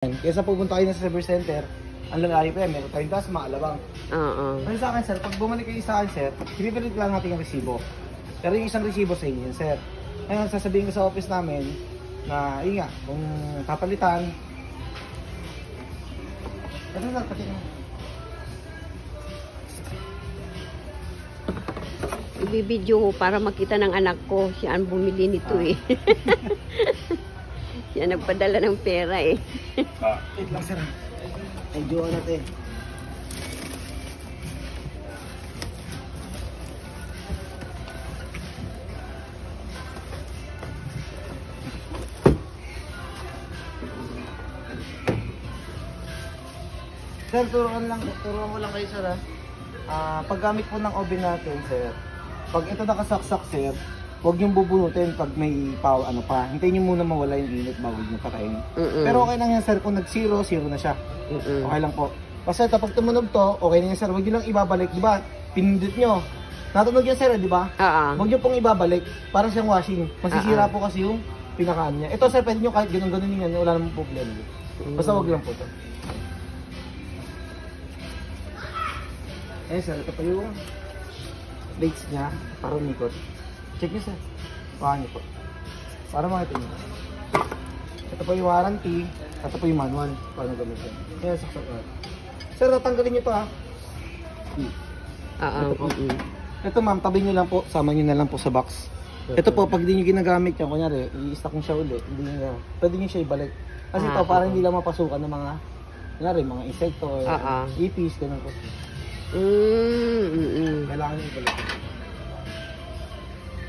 Kaysa pupunta kayo na sa service center, ang lalayo pa yan, meron tayong dasma, alabang. Kasi sa akin sir, pag bumalik kayo sa akin sir, sinipilit lang natin yung resibo. Pero yung isang resibo sa inyo sir. Ngayon, sasabihin ko sa office namin na, yun nga, kung kapalitan. Ito sir, pati na. Ibibidyo ko para makita ng anak ko. Siya ang bumili nito eh. Siya nagpadala ng pera eh. Wait lang sir. Enjoy natin. Sir, turuan ko lang kayo sir ha. Paggamit po ng oven natin sir, pag ito nakasaksak sir, huwag niyong bubunutin pag may ano pa. Hintayin niyo muna mawala yung init bago niyo patayin. Pero okay lang yan sir, kung nag-zero, zero na siya. Okay lang po. Kasi kapag tumunog to, okay na yan sir, huwag niyo lang ibabalik. Diba, pinindot niyo. Natunog yan sir, diba? Huwag niyo pong ibabalik para siyang washing. Masisira po kasi yung pinakaan niya. Ito sir, pwede niyo kahit ganun-ganun yan, wala namang problema. Basta huwag lang po to. Eh sir, ito pa yung plates niya para umikot. Check niyo sir. Baka niyo po. Para makita niyo. Ito po yung warranty. Ito po yung manual. Paano gamitin. Kaya saksak na. Sir, tatanggalin niyo to ha. Ito po. Ito ma'am, tabi niyo lang po. Sama niyo na lang po sa box. Ito po, pag di niyo ginagamit yan, kunyari, i-stack niyo siya ulit. Pwede niyo siya ibalik. Kasi ito, para hindi lang mapasukan ng mga, kunyari, mga insekto, ipis, ganun po. Kailangan niyo ibalik.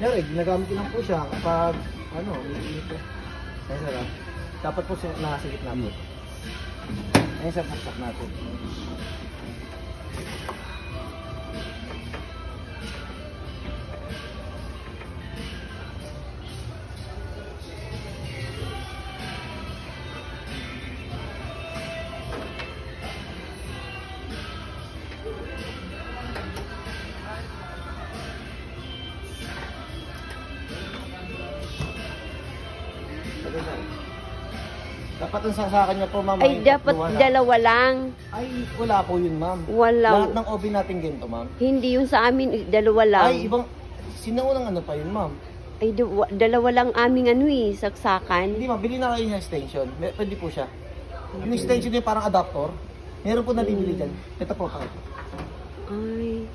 Kunyari, ginagamit ko lang po siya kapag, umiinit po. Kaya sir, dapat po siya nakasigit na po. Ayan sir, saksak natin. Dapat ang sasakan niya po, ma'am. Ay, dapat dalawa lang. Ay, wala po yun, ma'am. Wala. Lahat ng oven natin ganito, ma'am. Hindi yung sa amin, dalawa lang. Ay, ibang, sinaunang ano pa yun, ma'am? Ay, dalawa lang aming saksakan. Hindi, ma'am. Bili na kayo ng extension. Pwede po siya. Yung extension yung parang adapter. Meron po nabibili dyan. Ito po, pa. Ay.